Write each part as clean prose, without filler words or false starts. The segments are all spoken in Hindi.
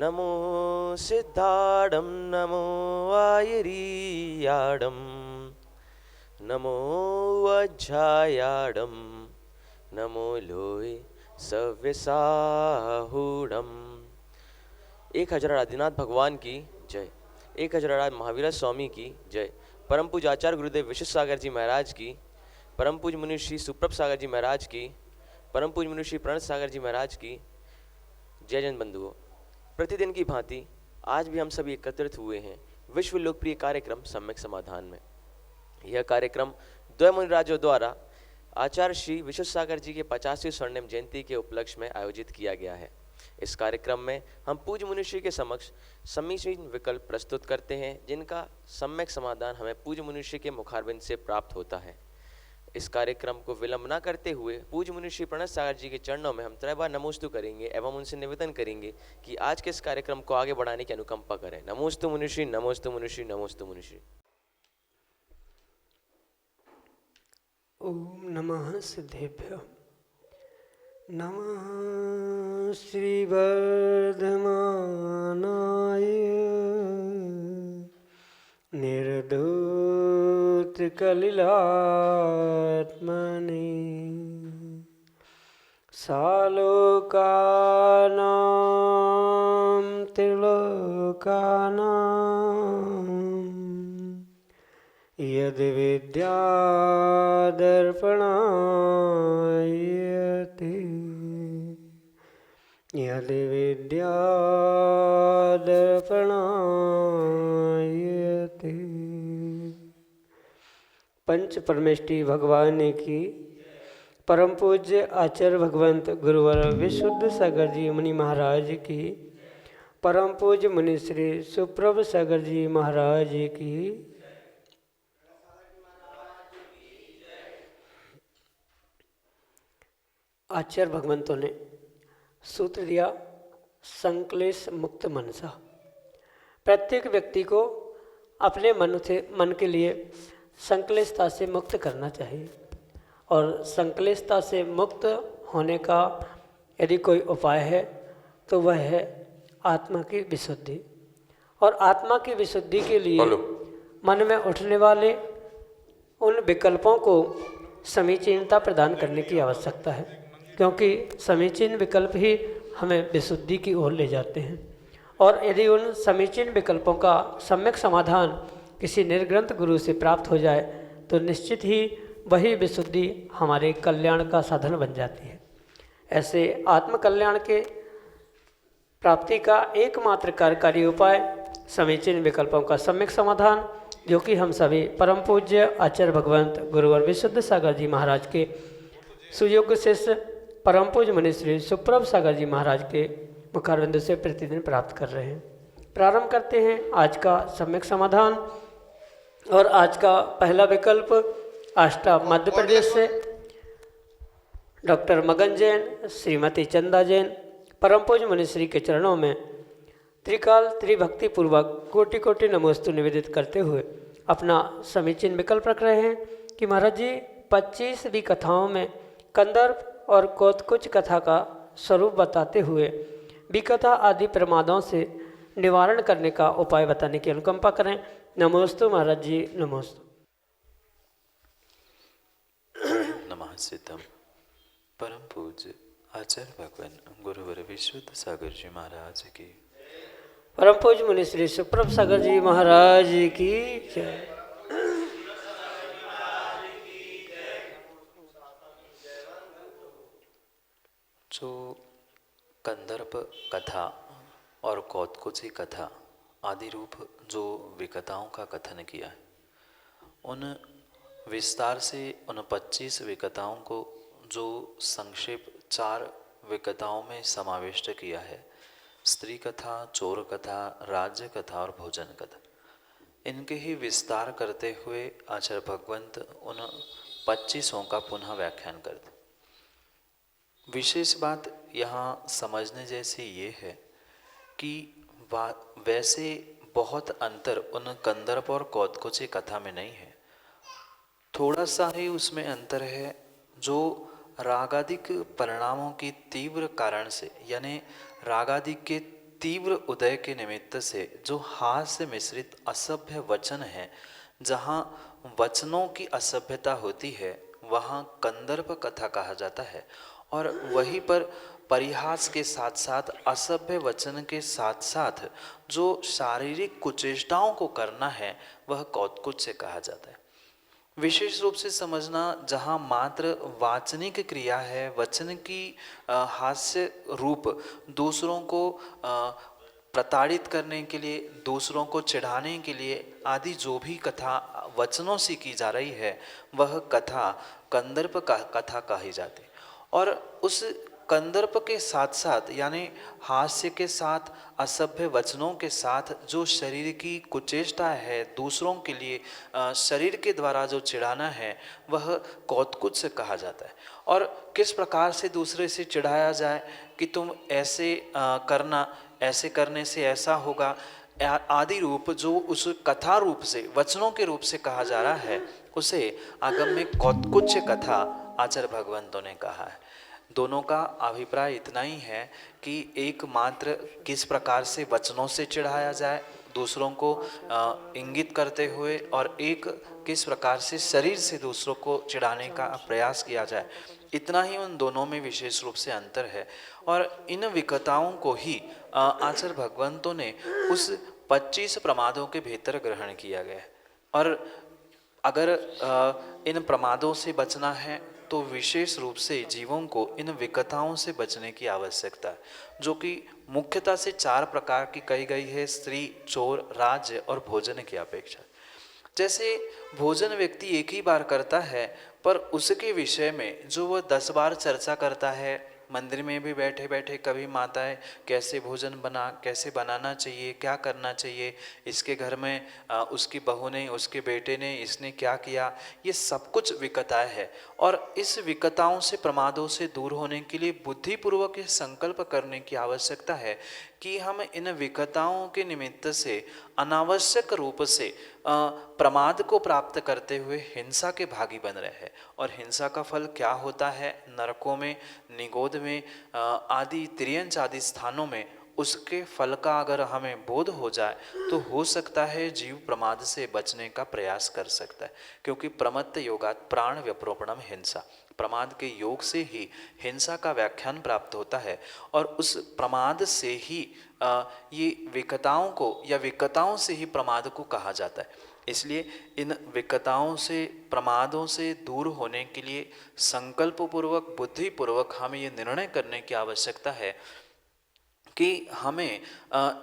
नमो सिद्धाडं नमो आयरीयाडं नमो वज्रायाडं नमो लोय सव्यसाहूडम। एक हजार आदिनाथ भगवान की जय। एक हजार महावीर स्वामी की जय। परम पूज्य आचार्य गुरुदेव विशिष्ट सागर जी महाराज की। परम पूज्य मुनि श्री सुप्रभ सागर जी महाराज की। परम पूज्य मुनि श्री प्रणत सागर जी महाराज की जय। जन बंधुओं, प्रतिदिन की भांति आज भी हम सभी एकत्रित हुए हैं विश्व लोकप्रिय कार्यक्रम सम्यक समाधान में। यह कार्यक्रम द्वय मुनिराजों द्वारा आचार्य श्री विश्व सागर जी के 50वीं स्वर्णिम जयंती के उपलक्ष्य में आयोजित किया गया है। इस कार्यक्रम में हम पूज्य मुनिश्री के समक्ष समीचीन विकल्प प्रस्तुत करते हैं, जिनका सम्यक समाधान हमें पूज्य मुनिश्री के मुखारबिंद से प्राप्त होता है। इस कार्यक्रम को विलंब न करते हुए पूज्य मुनिश्री प्रणत सागर जी के चरणों में हम त्रैबार नमोस्तु करेंगे एवं उनसे निवेदन करेंगे कि आज के इस कार्यक्रम को आगे बढ़ाने की अनुकंपा करें। नमोस्तु मुनिश्री, नमोस्तु मुनिश्री, नमोस्तु मुनिश्री। ओम नमः सिद्धेभ्यो। नमः श्रीवर्धमानाय निर्धूतकलिलात्मने सालोकानां त्रिलोकानां यद् विद्यादर्पणायते यद् विद्यादर्पणायते। पंच परमेष्टि भगवान की परम पूज्य आचार्य भगवंत गुरुवर विशुद्ध सागर जी मुनि महाराज की, परम पूज्य मुनि श्री सुप्रभ सागर जी महाराज की, आचार्य भगवंतों ने सूत्र दिया संक्लेश मुक्त मनसा। प्रत्येक व्यक्ति को अपने मन के लिए संक्लेशता से मुक्त करना चाहिए, और संक्लेशता से मुक्त होने का यदि कोई उपाय है तो वह है आत्मा की विशुद्धि। और आत्मा की विशुद्धि के लिए मन में उठने वाले उन विकल्पों को समीचीनता प्रदान करने की आवश्यकता है, क्योंकि समीचीन विकल्प ही हमें विशुद्धि की ओर ले जाते हैं। और यदि उन समीचीन विकल्पों का सम्यक समाधान किसी निर्ग्रंथ गुरु से प्राप्त हो जाए तो निश्चित ही वही विशुद्धि हमारे कल्याण का साधन बन जाती है। ऐसे आत्मकल्याण के प्राप्ति का एकमात्र कार्यकारी उपाय समीचीन विकल्पों का सम्यक समाधान, जो कि हम सभी परम पूज्य आचार्य भगवंत गुरुवर विशुद्ध सागर जी महाराज के सुयोग्य शिष्य परम पूज्य मुनि श्री सुप्रभ सागर जी महाराज के मुखारविंद से प्रतिदिन प्राप्त कर रहे हैं। प्रारंभ करते हैं आज का सम्यक समाधान। और आज का पहला विकल्प आष्टा मध्य प्रदेश से डॉक्टर मगन जैन, श्रीमती चंदा जैन परम पूज्य मुनि श्री के चरणों में त्रिकाल त्रिभक्ति पूर्वक कोटि कोटि नमोस्तु निवेदित करते हुए अपना समीचीन विकल्प रख रहे हैं कि महाराज जी 25वीं कथाओं में कंदर्प और कौतकुच कथा का स्वरूप बताते हुए विकथा आदि प्रमादों से निवारण करने का उपाय बताने की अनुकंपा करें। नमोस्तु महाराज जी, नमोस्तु। नमः सिद्धम। परम पूज्य आचार्य भगवान गुरुवर विशुद्ध सागर जी महाराज की, परम पूज्य मुनि श्री सुप्रभ सागर जी महाराज की जय। जो कंदर्प कथा और कौतकुची कथा आदि रूप जो विकथाओं का कथन किया है, उन विस्तार से उन 25 विकथाओं को जो संक्षेप 4 विकथाओं में समाविष्ट किया है, स्त्री कथा, चोर कथा, राज्य कथा और भोजन कथा, इनके ही विस्तार करते हुए आचार्य भगवंत उन 25 का पुनः व्याख्यान करते। विशेष बात यहाँ समझने जैसी ये है कि वैसे बहुत अंतर उन कंदर्प और कौतकुची कथा में नहीं है, थोड़ा सा ही उसमें अंतर है जो रागादिक परिणामों की तीव्र कारण से, यानी रागादिक के तीव्र उदय के निमित्त से जो हास्य मिश्रित असभ्य वचन है, जहाँ वचनों की असभ्यता होती है वहाँ कंदर्प कथा कहा जाता है। और वहीं पर परिहास के साथ साथ असभ्य वचन के साथ साथ जो शारीरिक कुचेष्टाओं को करना है वह कौतकुत्स्य कहा जाता है। विशेष रूप से समझना, जहाँ मात्र वाचनिक क्रिया है, वचन की हास्य रूप दूसरों को प्रताड़ित करने के लिए, दूसरों को चिढ़ाने के लिए आदि जो भी कथा वचनों से की जा रही है वह कथा कंदर्प कथा कही जाती है। और उस कंदर्प के साथ साथ यानी हास्य के साथ असभ्य वचनों के साथ जो शरीर की कुचेष्टा है, दूसरों के लिए शरीर के द्वारा जो चिढ़ाना है वह कौतकुत्स्य कहा जाता है। और किस प्रकार से दूसरे से चिढ़ाया जाए कि तुम ऐसे करना, ऐसे करने से ऐसा होगा आदि रूप जो उस कथा रूप से, वचनों के रूप से कहा जा रहा है, उसे आगम में कौतकुत्स्य कथा आचार्य भगवंतों ने कहा है। दोनों का अभिप्राय इतना ही है कि एक मात्र किस प्रकार से वचनों से चिढ़ाया जाए दूसरों को इंगित करते हुए, और एक किस प्रकार से शरीर से दूसरों को चिढ़ाने का प्रयास किया जाए, इतना ही उन दोनों में विशेष रूप से अंतर है। और इन विकताओं को ही आचार्य भगवंतों ने उस 25 प्रमादों के भीतर ग्रहण किया गया है। और अगर इन प्रमादों से बचना है तो विशेष रूप से जीवों को इन विकताओं से बचने की आवश्यकता है, जो कि मुख्यतः से 4 प्रकार की कही गई है: स्त्री, चोर, राज्य और भोजन की अपेक्षा। जैसे भोजन व्यक्ति एक ही बार करता है, पर उसके विषय में जो वह 10 बार चर्चा करता है, मंदिर में भी बैठे बैठे कभी माताएं कैसे भोजन कैसे बनाना चाहिए, क्या करना चाहिए, इसके घर में उसकी बहू ने, उसके बेटे ने, इसने क्या किया, ये सब कुछ विकताएं है। और इस विकताओं से, प्रमादों से दूर होने के लिए बुद्धिपूर्वक यह संकल्प करने की आवश्यकता है कि हम इन विकताओं के निमित्त से अनावश्यक रूप से प्रमाद को प्राप्त करते हुए हिंसा के भागी बन रहे हैं। और हिंसा का फल क्या होता है? नरकों में, निगोद में आदि तिर्यंच आदि स्थानों में उसके फल का अगर हमें बोध हो जाए तो हो सकता है जीव प्रमाद से बचने का प्रयास कर सकता है, क्योंकि प्रमत्त योगात् प्राण व्यप्रोपणम हिंसा, प्रमाद के योग से ही हिंसा का व्याख्यान प्राप्त होता है। और उस प्रमाद से ही ये विकताओं को, या विकताओं से ही प्रमाद को कहा जाता है। इसलिए इन विकताओं से, प्रमादों से दूर होने के लिए संकल्प पूर्वक, बुद्धिपूर्वक हमें ये निर्णय करने की आवश्यकता है कि हमें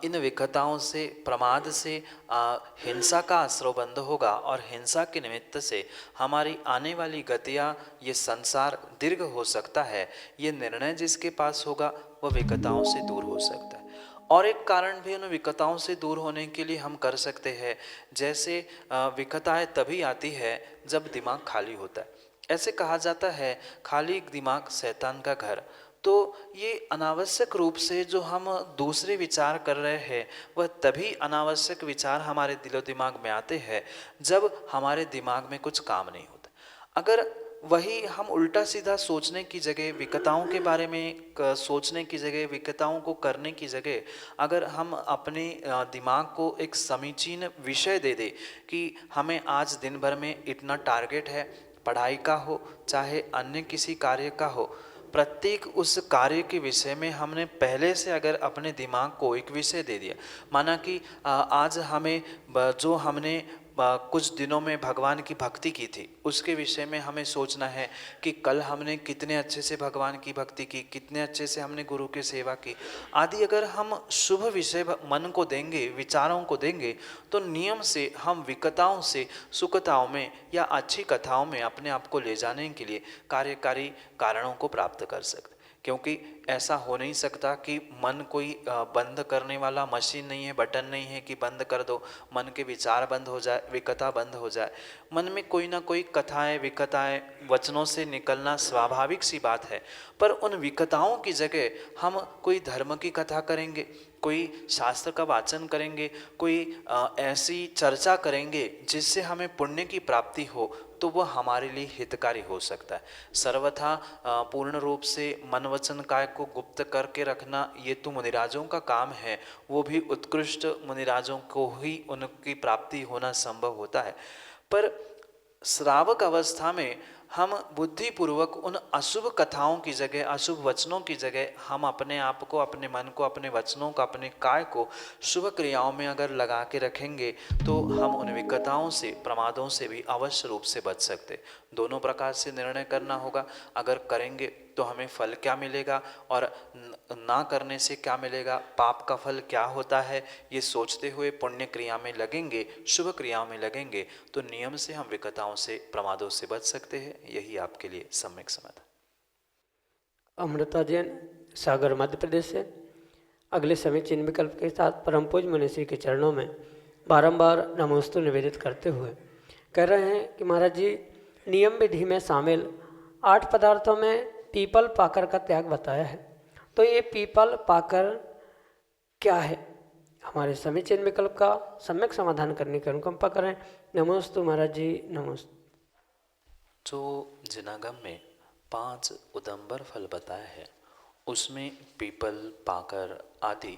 इन विकताओं से, प्रमाद से हिंसा का आश्रय बंद होगा, और हिंसा के निमित्त से हमारी आने वाली गतियाँ, ये संसार दीर्घ हो सकता है, ये निर्णय जिसके पास होगा वह विकताओं से दूर हो सकता है। और एक कारण भी उन विकताओं से दूर होने के लिए हम कर सकते हैं, जैसे विकताएं तभी आती है जब दिमाग खाली होता है। ऐसे कहा जाता है खाली दिमाग शैतान का घर। तो ये अनावश्यक रूप से जो हम दूसरे विचार कर रहे हैं वह तभी अनावश्यक विचार हमारे दिलो दिमाग में आते हैं जब हमारे दिमाग में कुछ काम नहीं होता। अगर वही हम उल्टा सीधा सोचने की जगह, विकताओं के बारे में सोचने की जगह, विकताओं को करने की जगह अगर हम अपने दिमाग को एक समीचीन विषय दे दें कि हमें आज दिन भर में इतना टारगेट है, पढ़ाई का हो चाहे अन्य किसी कार्य का हो, प्रत्येक उस कार्य के विषय में हमने पहले से अगर अपने दिमाग को एक विषय दे दिया, माना कि आज हमें जो हमने कुछ दिनों में भगवान की भक्ति की थी उसके विषय में हमें सोचना है कि कल हमने कितने अच्छे से भगवान की भक्ति की, कितने अच्छे से हमने गुरु की सेवा की आदि। अगर हम शुभ विषय मन को देंगे, विचारों को देंगे, तो नियम से हम विकताओं से सुकताओं में या अच्छी कथाओं में अपने आप को ले जाने के लिए कार्यकारी कारणों को प्राप्त कर सकते। क्योंकि ऐसा हो नहीं सकता कि मन कोई बंद करने वाला मशीन नहीं है, बटन नहीं है कि बंद कर दो, मन के विचार बंद हो जाए, विकता बंद हो जाए। मन में कोई ना कोई कथाएं, विकताएं, वचनों से निकलना स्वाभाविक सी बात है। पर उन विकताओं की जगह हम कोई धर्म की कथा करेंगे, कोई शास्त्र का वाचन करेंगे, कोई ऐसी चर्चा करेंगे जिससे हमें पुण्य की प्राप्ति हो, तो वह हमारे लिए हितकारी हो सकता है। सर्वथा पूर्ण रूप से मन वचन काय को गुप्त करके रखना ये तो मुनिराजों का काम है, वो भी उत्कृष्ट मुनिराजों को ही उनकी प्राप्ति होना संभव होता है। पर श्रावक अवस्था में हम बुद्धिपूर्वक उन अशुभ कथाओं की जगह, अशुभ वचनों की जगह हम अपने आप को, अपने मन को, अपने वचनों को, अपने काय को शुभ क्रियाओं में अगर लगा के रखेंगे तो हम उन विकताओं से, प्रमादों से भी अवश्य रूप से बच सकते। दोनों प्रकार से निर्णय करना होगा। अगर करेंगे तो हमें फल क्या मिलेगा और ना करने से क्या मिलेगा, पाप का फल क्या होता है, ये सोचते हुए पुण्य क्रिया में लगेंगे, शुभ क्रियाओं में लगेंगे तो नियम से हम विकताओं से, प्रमादों से बच सकते हैं। यही आपके लिए सम्यक समाधान। अमृता जैन, सागर, मध्य प्रदेश से अगले समय चिन्ह विकल्प के साथ परम पूज्य मुनिश्री के चरणों में बारंबार नमोस्तु निवेदित करते हुए कह रहे हैं कि महाराज जी, नियम विधि में शामिल 8 पदार्थों में पीपल पाकर का त्याग बताया है, तो ये पीपल पाकर क्या है? हमारे सभी चिन्ह विकल्प का सम्यक समाधान करने की अनुकंपा करें। नमोस्तु महाराज जी, नमोस्तु। जो जिनागम में 5 उदंबर फल बताए हैं उसमें पीपल, पाकर आदि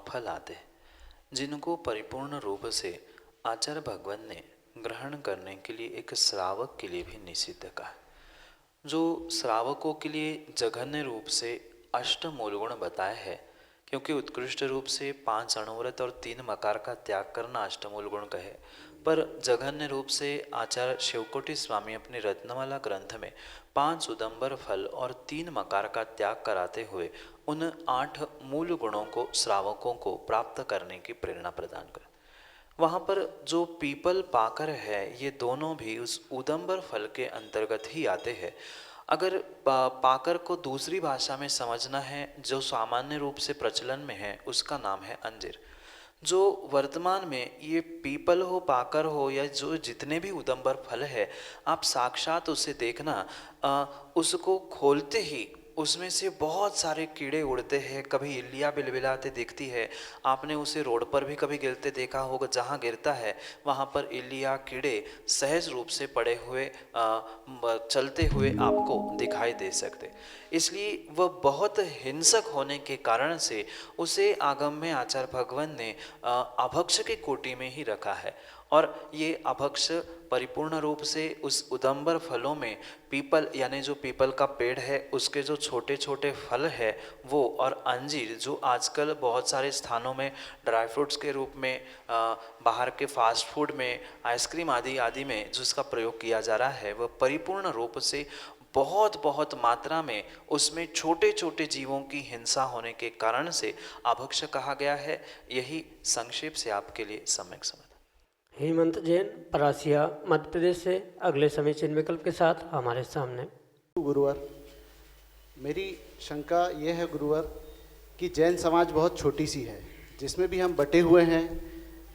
फल आते हैं, जिनको परिपूर्ण रूप से आचार्य भगवान ने ग्रहण करने के लिए एक श्रावक के लिए भी निषिद्ध कहा है। जो श्रावकों के लिए जघन्य रूप से 8 मूल गुण बताए हैं, क्योंकि उत्कृष्ट रूप से 5 अणुव्रत और 3 मकार का त्याग करना अष्टमूल गुण कहे, पर जघन्य रूप से आचार्य शिवकोटि स्वामी अपने रत्नमाला ग्रंथ में 5 उदंबर फल और 3 मकार का त्याग कराते हुए उन 8 मूल गुणों को श्रावकों को प्राप्त करने की प्रेरणा प्रदान कर। वहाँ पर जो पीपल पाकर है, ये दोनों भी उस उदंबर फल के अंतर्गत ही आते हैं। अगर पाकर को दूसरी भाषा में समझना है, जो सामान्य रूप से प्रचलन में है, उसका नाम है अंजीर। जो वर्तमान में ये पीपल हो, पाकर हो, या जो जितने भी उदंबर फल है, आप साक्षात उसे देखना, उसको खोलते ही उसमें से बहुत सारे कीड़े उड़ते हैं। कभी इल्लियाँ बिलबिलाते दिखती है, आपने उसे रोड पर भी कभी गिरते देखा होगा, जहाँ गिरता है वहाँ पर इल्लियाँ, कीड़े सहज रूप से पड़े हुए चलते हुए आपको दिखाई दे सकते। इसलिए वह बहुत हिंसक होने के कारण से उसे आगम में आचार्य भगवान ने अभक्ष के कोटि में ही रखा है। और ये अभक्ष परिपूर्ण रूप से उस उदंबर फलों में पीपल, यानी जो पीपल का पेड़ है उसके जो छोटे छोटे फल है वो, और अंजीर जो आजकल बहुत सारे स्थानों में ड्राई फ्रूट्स के रूप में, बाहर के फास्ट फूड में, आइसक्रीम आदि में जिसका प्रयोग किया जा रहा है, वह परिपूर्ण रूप से बहुत मात्रा में उसमें छोटे छोटे जीवों की हिंसा होने के कारण से अभक्ष कहा गया है। यही संक्षेप से आपके लिए सम्यक समाधान। हेमंत जैन, परासिया, मध्य प्रदेश से अगले समय चिन्ह विकल्प के साथ हमारे सामने। गुरुवर, मेरी शंका यह है गुरुवर कि जैन समाज बहुत छोटी सी है, जिसमें भी हम बटे हुए हैं,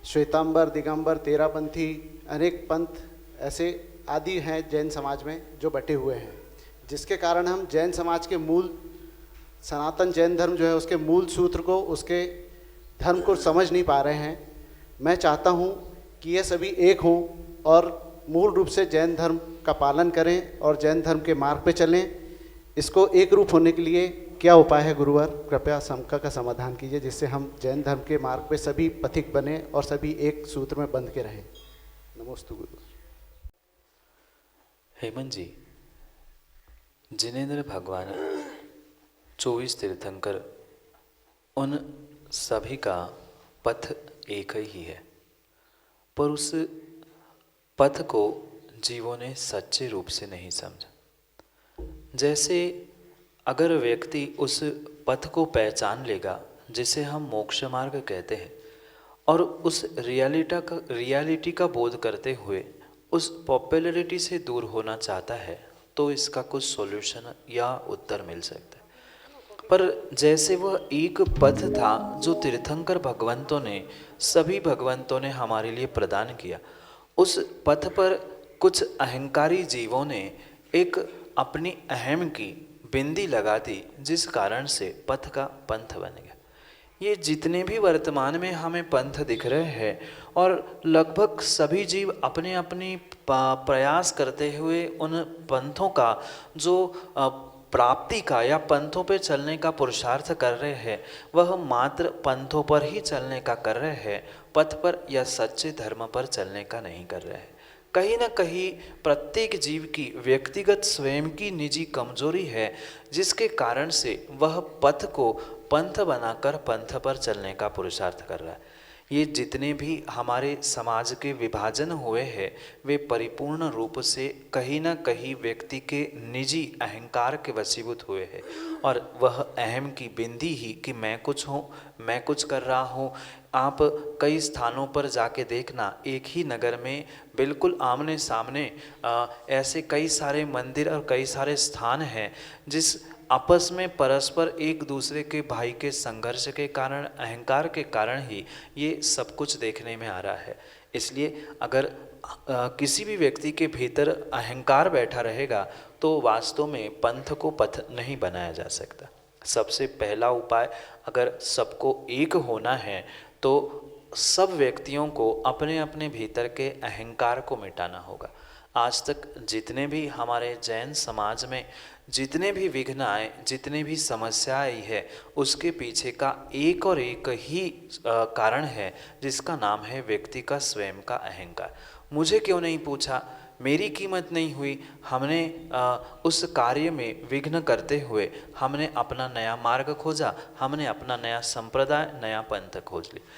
श्वेतांबर, दिगंबर, तेरापंथी, अनेक पंथ ऐसे आदि हैं जैन समाज में जो बटे हुए हैं, जिसके कारण हम जैन समाज के मूल, सनातन जैन धर्म जो है उसके मूल सूत्र को, उसके धर्म को समझ नहीं पा रहे हैं। मैं चाहता हूँ कि ये सभी एक हों और मूल रूप से जैन धर्म का पालन करें और जैन धर्म के मार्ग पे चलें। इसको एक रूप होने के लिए क्या उपाय है गुरुवर? कृपया शंका का समाधान कीजिए, जिससे हम जैन धर्म के मार्ग पे सभी पथिक बने और सभी एक सूत्र में बंध के रहें। नमोस्तु गुरुवर। हेमंत जी, जिनेंद्र भगवान 24 तीर्थंकर, उन सभी का पथ एक ही है, पर उस पथ को जीवों ने सच्चे रूप से नहीं समझा। जैसे अगर व्यक्ति उस पथ को पहचान लेगा जिसे हम मोक्ष मार्ग कहते हैं, और उस रियलिटी का बोध करते हुए उस पॉपुलैरिटी से दूर होना चाहता है, तो इसका कुछ सॉल्यूशन या उत्तर मिल सकता है। पर जैसे वह एक पथ था जो तीर्थंकर भगवंतों ने, सभी भगवंतों ने हमारे लिए प्रदान किया, उस पथ पर कुछ अहंकारी जीवों ने एक अपनी अहम की बिंदी लगा दी, जिस कारण से पथ का पंथ बन गया। ये जितने भी वर्तमान में हमें पंथ दिख रहे हैं और लगभग सभी जीव अपने अपनी प्रयास करते हुए उन पंथों का जो प्राप्ति का या पंथों पर चलने का पुरुषार्थ कर रहे हैं, वह मात्र पंथों पर ही चलने का कर रहे हैं, पथ पर या सच्चे धर्म पर चलने का नहीं कर रहे हैं। कहीं ना कहीं प्रत्येक जीव की व्यक्तिगत स्वयं की निजी कमजोरी है, जिसके कारण से वह पथ को पंथ बनाकर पंथ पर चलने का पुरुषार्थ कर रहा है। ये जितने भी हमारे समाज के विभाजन हुए हैं, वे परिपूर्ण रूप से कहीं ना कहीं व्यक्ति के निजी अहंकार के वशीभूत हुए हैं, और वह अहम की बिंदी ही कि मैं कुछ हूँ, मैं कुछ कर रहा हूँ। आप कई स्थानों पर जाके देखना, एक ही नगर में बिल्कुल आमने सामने ऐसे कई सारे मंदिर और कई सारे स्थान हैं जिस आपस में परस्पर एक दूसरे के भाई के संघर्ष के कारण, अहंकार के कारण ही ये सब कुछ देखने में आ रहा है। इसलिए अगर किसी भी व्यक्ति के भीतर अहंकार बैठा रहेगा तो वास्तव में पंथ को पथ नहीं बनाया जा सकता। सबसे पहला उपाय, अगर सबको एक होना है तो सब व्यक्तियों को अपने अपने भीतर के अहंकार को मिटाना होगा। आज तक जितने भी हमारे जैन समाज में जितने भी विघ्न आए, जितने भी समस्या आई है, उसके पीछे का एक और एक ही कारण है, जिसका नाम है व्यक्ति का स्वयं का अहंकार। मुझे क्यों नहीं पूछा, मेरी कीमत नहीं हुई, हमने उस कार्य में विघ्न करते हुए हमने अपना नया मार्ग खोजा, हमने अपना नया संप्रदाय, नया पंथ खोज लिया।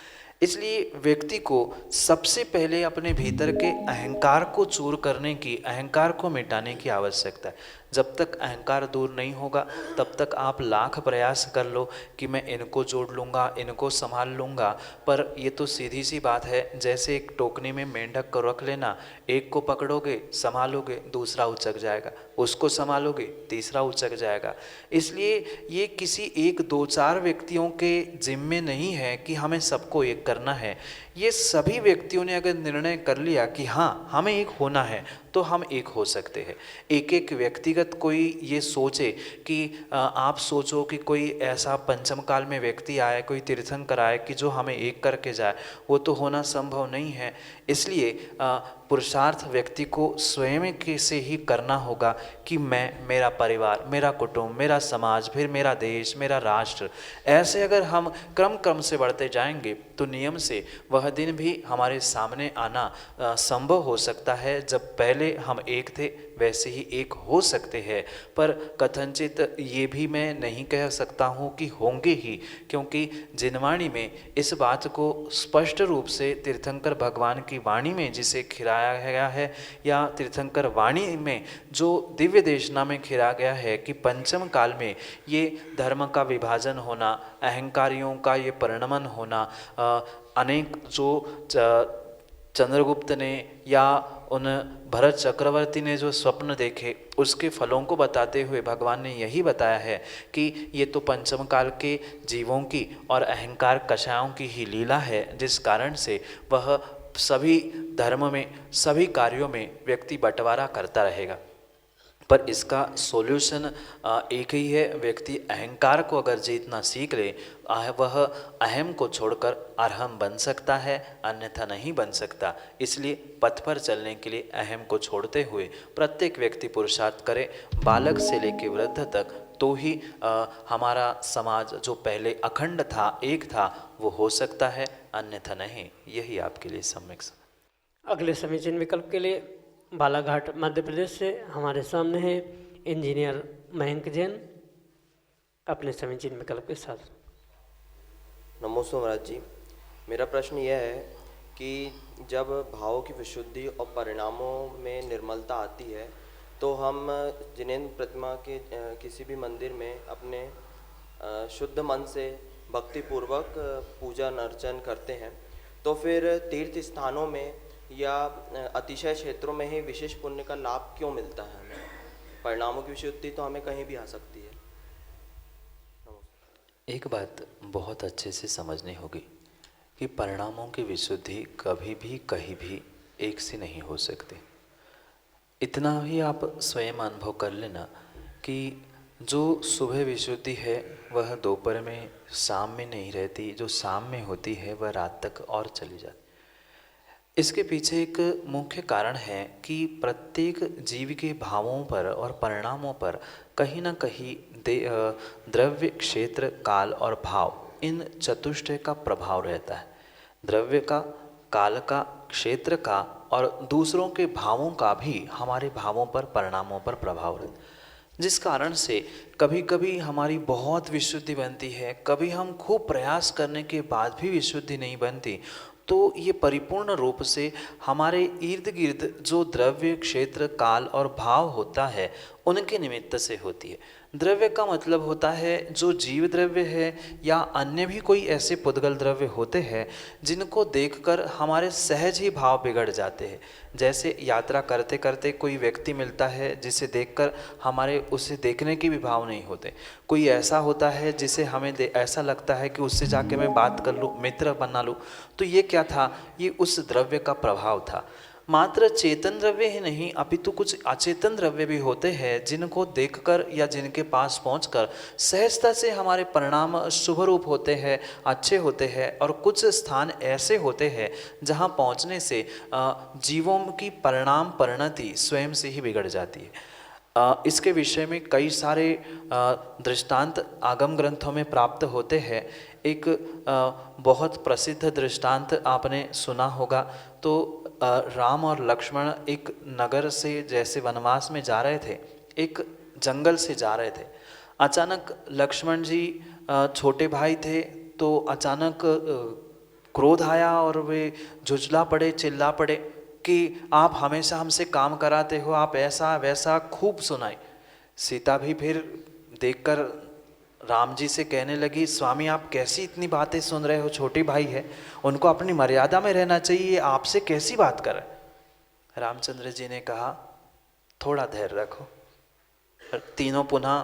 इसलिए व्यक्ति को सबसे पहले अपने भीतर के अहंकार को चूर करने की, अहंकार को मिटाने की आवश्यकता है। जब तक अहंकार दूर नहीं होगा तब तक आप लाख प्रयास कर लो कि मैं इनको जोड़ लूँगा, इनको संभाल लूँगा, पर ये तो सीधी सी बात है, जैसे एक टोकनी में मेंढक को रख लेना, एक को पकड़ोगे, संभालोगे, दूसरा उचक जाएगा, उसको संभालोगे, तीसरा उचक जाएगा। इसलिए ये किसी एक दो चार व्यक्तियों के जिम्मे नहीं है कि हमें सबको एक करना है। ये सभी व्यक्तियों ने अगर निर्णय कर लिया कि हाँ हमें एक होना है तो हम एक हो सकते हैं। एक एक व्यक्तिगत कोई ये सोचे कि आप सोचो कि कोई ऐसा पंचम काल में व्यक्ति आए, कोई तीर्थंकर आए कि जो हमें एक करके जाए, वो तो होना संभव नहीं है। इसलिए पुरुषार्थ व्यक्ति को स्वयं के से ही करना होगा कि मैं, मेरा परिवार, मेरा कुटुंब, मेरा समाज, फिर मेरा देश, मेरा राष्ट्र, ऐसे अगर हम क्रम क्रम से बढ़ते जाएंगे तो नियम से वह दिन भी हमारे सामने आना संभव हो सकता है। जब पहले हम एक थे वैसे ही एक हो सकते हैं, पर कथनचित ये भी मैं नहीं कह सकता हूँ कि होंगे ही, क्योंकि जिनवाणी में इस बात को स्पष्ट रूप से तीर्थंकर भगवान की वाणी में जिसे खिराया गया है, या तीर्थंकर वाणी में जो दिव्य देशना में खिरा गया है कि पंचम काल में ये धर्म का विभाजन होना, अहंकारियों का ये परिणमन होना, अनेक जो चंद्रगुप्त ने या उन भरत चक्रवर्ती ने जो स्वप्न देखे उसके फलों को बताते हुए भगवान ने यही बताया है कि ये तो पंचम काल के जीवों की और अहंकार कषायों की ही लीला है, जिस कारण से वह सभी धर्म में, सभी कार्यों में व्यक्ति बंटवारा करता रहेगा। पर इसका सॉल्यूशन एक ही है, व्यक्ति अहंकार को अगर जीतना सीख ले, वह अहम को छोड़कर अरहम बन सकता है, अन्यथा नहीं बन सकता। इसलिए पथ पर चलने के लिए अहम को छोड़ते हुए प्रत्येक व्यक्ति पुरुषार्थ करे, बालक से लेकर वृद्ध तक, तो ही हमारा समाज जो पहले अखंड था, एक था, वो हो सकता है, अन्यथा नहीं। यही आपके लिए सम्यक। अगले समीचीन विकल्प के लिए बालाघाट मध्य प्रदेश से हमारे सामने है इंजीनियर मयंक जैन अपने समीचीन विकल्प के साथ। नमोस्तु महाराज जी, मेरा प्रश्न यह है कि जब भावों की विशुद्धि और परिणामों में निर्मलता आती है तो हम जिनेंद्र प्रतिमा के किसी भी मंदिर में अपने शुद्ध मन से भक्तिपूर्वक पूजा अर्चन करते हैं, तो फिर तीर्थ स्थानों में या अतिशय क्षेत्रों में ही विशेष पुण्य का लाभ क्यों मिलता है हमें? परिणामों की विशुद्धि तो हमें कहीं भी आ सकती है। एक बात बहुत अच्छे से समझनी होगी कि परिणामों की विशुद्धि कभी भी कहीं भी एक सी नहीं हो सकती। इतना ही आप स्वयं अनुभव कर लेना कि जो सुबह विशुद्धि है वह दोपहर में शाम में नहीं रहती, जो शाम में होती है वह रात तक और चली जाती। इसके पीछे एक मुख्य कारण है कि प्रत्येक जीव के भावों पर और परिणामों पर कहीं ना कहीं द्रव्य, क्षेत्र, काल और भाव, इन चतुष्टय का प्रभाव रहता है। द्रव्य का, काल का, क्षेत्र का और दूसरों के भावों का भी हमारे भावों पर, परिणामों पर प्रभाव रहता है, जिस कारण से कभी कभी हमारी बहुत विशुद्धि बनती है, कभी हम खूब प्रयास करने के बाद भी विशुद्धि नहीं बनती। तो ये परिपूर्ण रूप से हमारे इर्द गिर्द जो द्रव्य, क्षेत्र, काल और भाव होता है उनके निमित्त से होती है। द्रव्य का मतलब होता है जो जीव द्रव्य है या अन्य भी कोई ऐसे पुद्गल द्रव्य होते हैं जिनको देखकर हमारे सहज ही भाव बिगड़ जाते हैं। जैसे यात्रा करते करते कोई व्यक्ति मिलता है जिसे देखकर हमारे उसे देखने के भी भाव नहीं होते। कोई ऐसा होता है जिसे हमें ऐसा लगता है कि उससे जाके मैं बात कर लूँ, मित्र बना लूँ। तो ये क्या था? ये उस द्रव्य का प्रभाव था। मात्र चेतन द्रव्य ही नहीं अपितु कुछ अचेतन द्रव्य भी होते हैं जिनको देखकर या जिनके पास पहुंचकर सहजता से हमारे परिणाम शुभ रूप होते हैं, अच्छे होते हैं। और कुछ स्थान ऐसे होते हैं जहां पहुंचने से जीवों की परिणाम परिणति स्वयं से ही बिगड़ जाती है। इसके विषय में कई सारे दृष्टांत आगम ग्रंथों में प्राप्त होते हैं। एक बहुत प्रसिद्ध दृष्टांत आपने सुना होगा। तो राम और लक्ष्मण एक नगर से जैसे वनवास में जा रहे थे, एक जंगल से जा रहे थे। अचानक लक्ष्मण जी छोटे भाई थे, तो अचानक क्रोध आया और वे झुंझला पड़े, चिल्ला पड़े कि आप हमेशा हमसे काम कराते हो, आप ऐसा वैसा खूब सुनाई। सीता भी फिर देखकर राम जी से कहने लगी, स्वामी आप कैसी इतनी बातें सुन रहे हो, छोटे भाई है, उनको अपनी मर्यादा में रहना चाहिए, आपसे कैसी बात कर रहे। रामचंद्र जी ने कहा थोड़ा धैर्य रखो। तीनों पुनः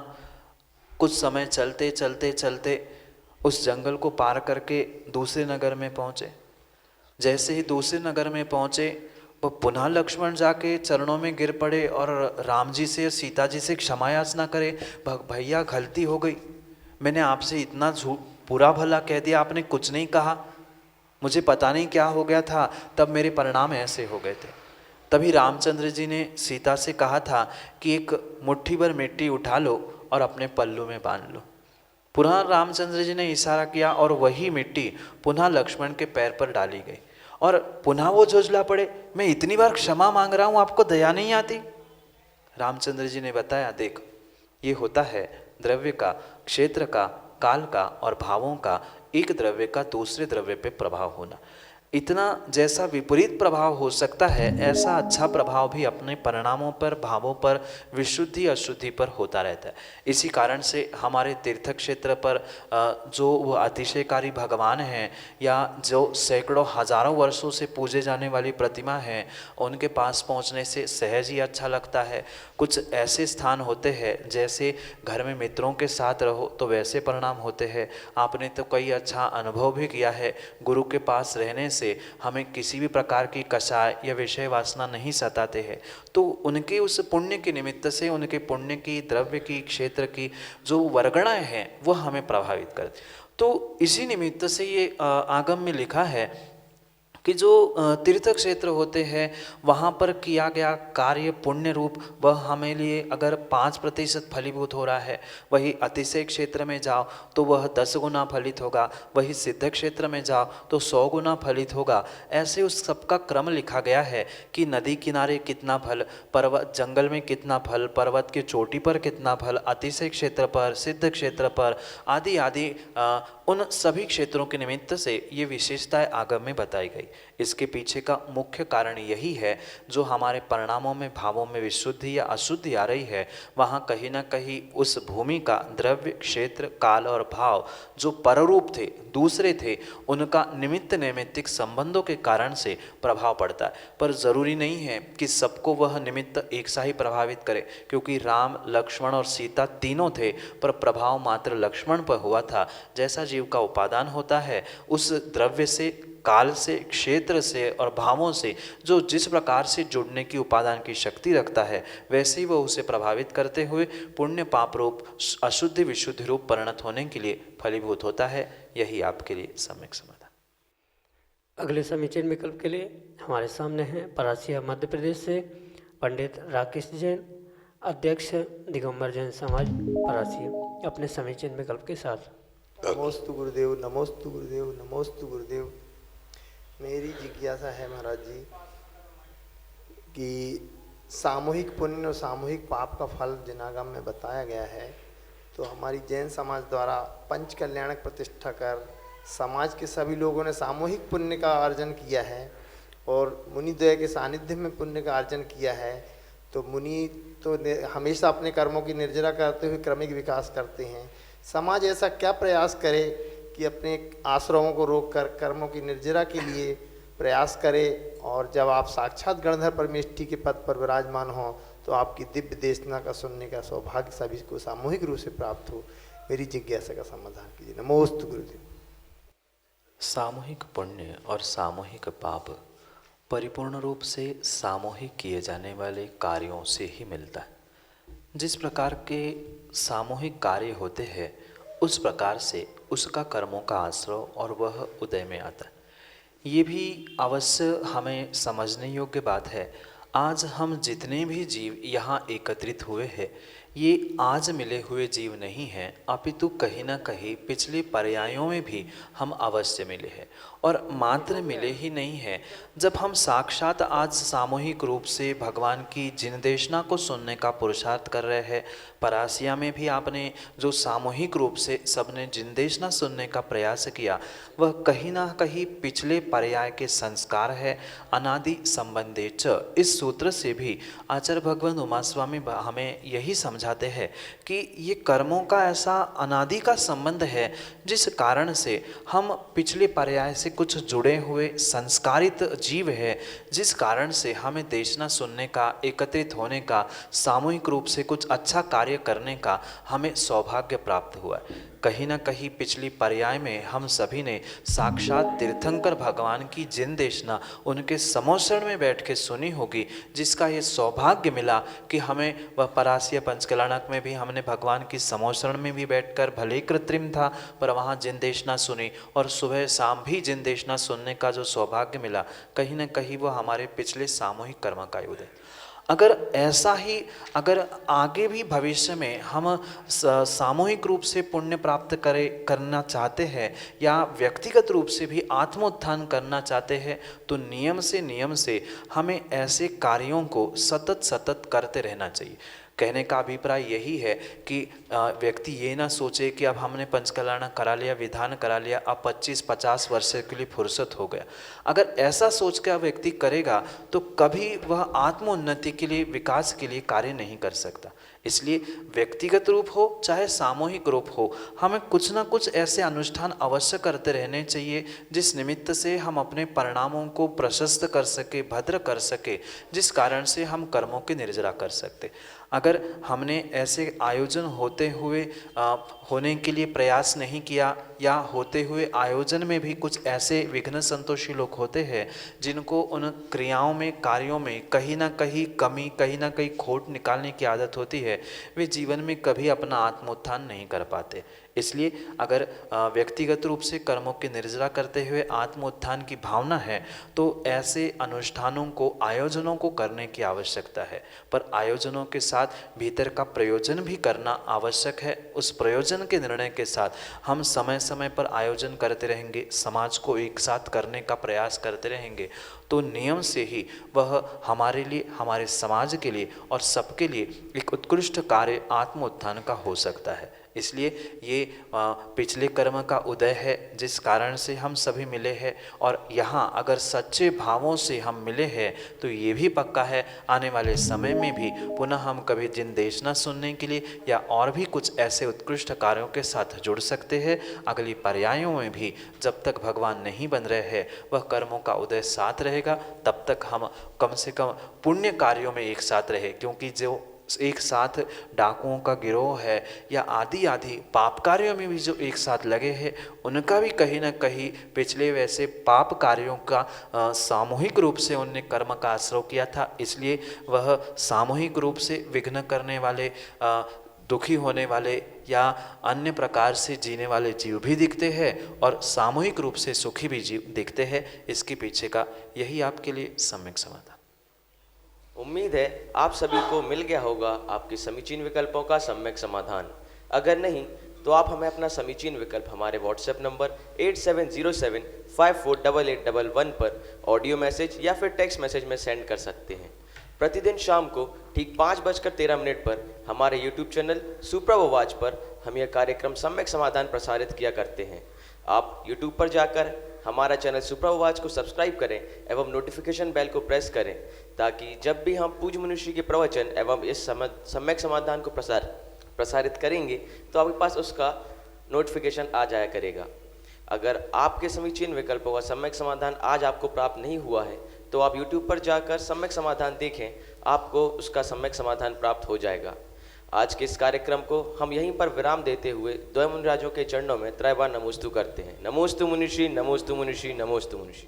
कुछ समय चलते चलते चलते उस जंगल को पार करके दूसरे नगर में पहुँचे। जैसे ही दूसरे नगर में पहुँचे वो पुनः लक्ष्मण जाके चरणों में गिर पड़े और राम जी से, सीता जी से क्षमा याचना करे, भैया गलती हो गई, मैंने आपसे इतना बुरा भला कह दिया, आपने कुछ नहीं कहा, मुझे पता नहीं क्या हो गया था, तब मेरे परिणाम ऐसे हो गए थे। तभी रामचंद्र जी ने सीता से कहा था कि एक मुट्ठी भर मिट्टी उठा लो और अपने पल्लू में बांध लो। पुनः रामचंद्र जी ने इशारा किया और वही मिट्टी पुनः लक्ष्मण के पैर पर डाली गई और पुनः वो झुंझला पड़े, मैं इतनी बार क्षमा मांग रहा हूँ, आपको दया नहीं आती? रामचंद्र जी ने बताया, देख ये होता है द्रव्य का, क्षेत्र का, काल का और भावों का एक द्रव्य का दूसरे द्रव्य पे प्रभाव होना। इतना जैसा विपरीत प्रभाव हो सकता है, ऐसा अच्छा प्रभाव भी अपने परिणामों पर, भावों पर, विशुद्धि अशुद्धि पर होता रहता है। इसी कारण से हमारे तीर्थ क्षेत्र पर जो वो अतिशयकारी भगवान हैं या जो सैकड़ों हजारों वर्षों से पूजे जाने वाली प्रतिमा हैं, उनके पास पहुंचने से सहज ही अच्छा लगता है। कुछ ऐसे स्थान होते हैं जैसे घर में मित्रों के साथ रहो तो वैसे परिणाम होते हैं। आपने तो कई अच्छा अनुभव भी किया है, गुरु के पास रहने से हमें किसी भी प्रकार की कषाय या विषय वासना नहीं सताते हैं। तो उनके उस पुण्य के निमित्त से, उनके पुण्य की, द्रव्य की, क्षेत्र की जो वर्गणाएं हैं वो हमें प्रभावित करती। तो इसी निमित्त से ये आगम में लिखा है कि जो तीर्थ क्षेत्र होते हैं वहाँ पर किया गया कार्य पुण्य रूप, वह हमें लिए अगर 5% फलीभूत हो रहा है, वही अतिशय क्षेत्र में जाओ तो वह 10 गुना फलित होगा, वही सिद्ध क्षेत्र में जाओ तो 100 गुना फलित होगा। ऐसे उस सबका क्रम लिखा गया है कि नदी किनारे कितना फल, पर्वत जंगल में कितना फल, पर्वत की चोटी पर कितना फल, अतिशय क्षेत्र पर, सिद्ध क्षेत्र पर आदि आदि उन सभी क्षेत्रों के निमित्त से ये विशेषताएं आगम में बताई गई। इसके पीछे का मुख्य कारण यही है, जो हमारे परिणामों में, भावों में विशुद्धि या अशुद्धि आ रही है, वहाँ कहीं ना कहीं उस भूमि का द्रव्य, क्षेत्र, काल और भाव जो पररूप थे, दूसरे थे, उनका निमित्त नैमित्तिक संबंधों के कारण से प्रभाव पड़ता है। पर जरूरी नहीं है कि सबको वह निमित्त एक सा ही प्रभावित करे, क्योंकि राम, लक्ष्मण और सीता तीनों थे, पर प्रभाव मात्र लक्ष्मण पर हुआ था। जैसा जीव का उपादान होता है, उस द्रव्य से, काल से, क्षेत्र से और भावों से जो जिस प्रकार से जुड़ने की उपादान की शक्ति रखता है, वैसे ही वह उसे प्रभावित करते हुए पुण्य पाप रूप अशुद्धि विशुद्धि रूप परिणत होने के लिए फलीभूत होता है। यही आपके लिए सम्यक समाधान। अगले समीचीन विकल्प के लिए हमारे सामने हैं परासिया मध्य प्रदेश से पंडित राकेश जैन, अध्यक्ष दिगंबर जैन समाज परासिया, अपने समीचीन विकल्प के साथ। नमोस्तु गुरुदेव, नमोस्तु गुरुदेव, नमोस्तु गुरुदेव। मेरी जिज्ञासा है महाराज जी कि सामूहिक पुण्य और सामूहिक पाप का फल जिनागम में बताया गया है, तो हमारी जैन समाज द्वारा पंच कल्याणक प्रतिष्ठा कर समाज के सभी लोगों ने सामूहिक पुण्य का अर्जन किया है और मुनिद्वय के सानिध्य में पुण्य का अर्जन किया है। तो मुनि तो हमेशा अपने कर्मों की निर्जरा करते हुए क्रमिक विकास करते हैं। समाज ऐसा क्या प्रयास करे कि अपने आश्रमों को रोककर कर्मों की निर्जरा के लिए प्रयास करे, और जब आप साक्षात गणधर परमेष्ठी के पद पर विराजमान हों तो आपकी दिव्य देशना का सुनने का सौभाग्य सभी को सामूहिक रूप से प्राप्त हो। मेरी जिज्ञासा का समाधान कीजिए। नमोस्तु गुरुदेव। सामूहिक पुण्य और सामूहिक पाप परिपूर्ण रूप से सामूहिक किए जाने वाले कार्यों से ही मिलता है। जिस प्रकार के सामूहिक कार्य होते हैं उस प्रकार से उसका कर्मों का आश्रय और वह उदय में आता है। ये भी अवश्य हमें समझने योग्य बात है। आज हम जितने भी जीव यहाँ एकत्रित हुए हैं ये आज मिले हुए जीव नहीं हैं, अपितु कहीं ना कहीं पिछले पर्यायों में भी हम अवश्य मिले हैं। और मात्र मिले ही नहीं हैं, जब हम साक्षात आज सामूहिक रूप से भगवान की जिन देशना को सुनने का पुरुषार्थ कर रहे हैं, परासिया में भी आपने जो सामूहिक रूप से सबने जिन देशना सुनने का प्रयास किया वह कहीं ना कहीं पिछले पर्याय के संस्कार है। अनादि संबंधे च, इस सूत्र से भी आचार्य भगवान उमा स्वामी हमें यही समझाते हैं कि ये कर्मों का ऐसा अनादि का संबंध है जिस कारण से हम पिछले पर्याय से कुछ जुड़े हुए संस्कारित जीव है, जिस कारण से हमें देशना सुनने का, एकत्रित होने का, सामूहिक रूप से कुछ अच्छा कार्य करने का हमें सौभाग्य प्राप्त हुआ है। कहीं ना कहीं पिछली पर्याय में हम सभी ने साक्षात तीर्थंकर भगवान की जिन देशना उनके समोषण में बैठ के सुनी होगी, जिसका ये सौभाग्य मिला कि हमें वह परासिया पंचकल्याणक में भी हमने भगवान की समोषण में भी बैठकर, भले ही कृत्रिम था पर वहाँ जिन देशना सुनी और सुबह शाम भी जिन देशना सुनने का जो सौभाग्य मिला, कहीं ना कहीं वह हमारे पिछले सामूहिक कर्म का युद्ध है। अगर ऐसा ही अगर आगे भी भविष्य में हम सामूहिक रूप से पुण्य प्राप्त करना चाहते हैं या व्यक्तिगत रूप से भी आत्मोत्थान करना चाहते हैं तो नियम से हमें ऐसे कार्यों को सतत करते रहना चाहिए। कहने का अभिप्राय यही है कि व्यक्ति ये ना सोचे कि अब हमने पंचकल्याण करा लिया, विधान करा लिया, अब 25-50 वर्ष के लिए फुर्सत हो गया। अगर ऐसा सोच कर व्यक्ति करेगा तो कभी वह आत्मोन्नति के लिए, विकास के लिए कार्य नहीं कर सकता। इसलिए व्यक्तिगत रूप हो चाहे सामूहिक रूप हो, हमें कुछ ना कुछ ऐसे अनुष्ठान अवश्य करते रहने चाहिए जिस निमित्त से हम अपने परिणामों को प्रशस्त कर सके, भद्र कर सके, जिस कारण से हम कर्मों की निर्जरा कर सकते। अगर हमने ऐसे आयोजन होने के लिए प्रयास नहीं किया या होते हुए आयोजन में भी कुछ ऐसे विघ्न संतोषी लोग होते हैं जिनको उन क्रियाओं में, कार्यों में कहीं ना कहीं कमी, कहीं ना कहीं खोट निकालने की आदत होती है, वे जीवन में कभी अपना आत्मोत्थान नहीं कर पाते। इसलिए अगर व्यक्तिगत रूप से कर्मों की निर्जरा करते हुए आत्मोत्थान की भावना है तो ऐसे अनुष्ठानों को, आयोजनों को करने की आवश्यकता है। पर आयोजनों के साथ भीतर का प्रयोजन भी करना आवश्यक है। उस प्रयोजन के निर्णय के साथ हम समय समय पर आयोजन करते रहेंगे, समाज को एक साथ करने का प्रयास करते रहेंगे तो नियम से ही वह हमारे लिए, हमारे समाज के लिए और सबके लिए एक उत्कृष्ट कार्य आत्मोत्थान का हो सकता है। इसलिए ये पिछले कर्म का उदय है जिस कारण से हम सभी मिले हैं, और यहाँ अगर सच्चे भावों से हम मिले हैं तो ये भी पक्का है आने वाले समय में भी पुनः हम कभी जिन देशना सुनने के लिए या और भी कुछ ऐसे उत्कृष्ट कार्यों के साथ जुड़ सकते हैं। अगली पर्यायों में भी जब तक भगवान नहीं बन रहे हैं वह कर्मों का उदय साथ रहेगा, तब तक हम कम से कम पुण्य कार्यों में एक साथ रहे, क्योंकि जो एक साथ डाकुओं का गिरोह है या आदि आदि पाप कार्यों में भी जो एक साथ लगे हैं, उनका भी कहीं ना कहीं पिछले वैसे पाप कार्यों का सामूहिक रूप से उनने कर्म का आश्रय किया था, इसलिए वह सामूहिक रूप से विघ्न करने वाले, दुखी होने वाले या अन्य प्रकार से जीने वाले जीव भी दिखते हैं और सामूहिक रूप से सुखी भी जीव दिखते हैं। इसके पीछे का यही आपके लिए सम्यक समाधान। उम्मीद है आप सभी को मिल गया होगा आपके समीचीन विकल्पों का सम्यक समाधान। अगर नहीं तो आप हमें अपना समीचीन विकल्प हमारे व्हाट्सएप नंबर 8707548811 पर ऑडियो मैसेज या फिर टेक्स्ट मैसेज में सेंड कर सकते हैं। प्रतिदिन शाम को ठीक 5:13 पर हमारे यूट्यूब चैनल सुप्रभ आवाज पर हम यह कार्यक्रम सम्यक समाधान प्रसारित किया करते हैं। आप यूट्यूब पर जाकर हमारा चैनल सुप्रभ आवाज को सब्सक्राइब करें एवं नोटिफिकेशन बेल को प्रेस करें, ताकि जब भी हम पूज्य मनुष्य के प्रवचन एवं इस सम्यक समाधान को प्रसारित करेंगे तो आपके पास उसका नोटिफिकेशन आ जाया करेगा। अगर आपके समीचीन विकल्पों का सम्यक समाधान आज आपको प्राप्त नहीं हुआ है तो आप YouTube पर जाकर सम्यक समाधान देखें, आपको उसका सम्यक समाधान प्राप्त हो जाएगा। आज के इस कार्यक्रम को हम यहीं पर विराम देते हुए द्वय मुनिराजों के चरणों में त्रैबार नमोस्तु करते हैं। नमोस्तु मुनिषि, नमोस्तु मुनिषि, नमोस्तु मुनिषि।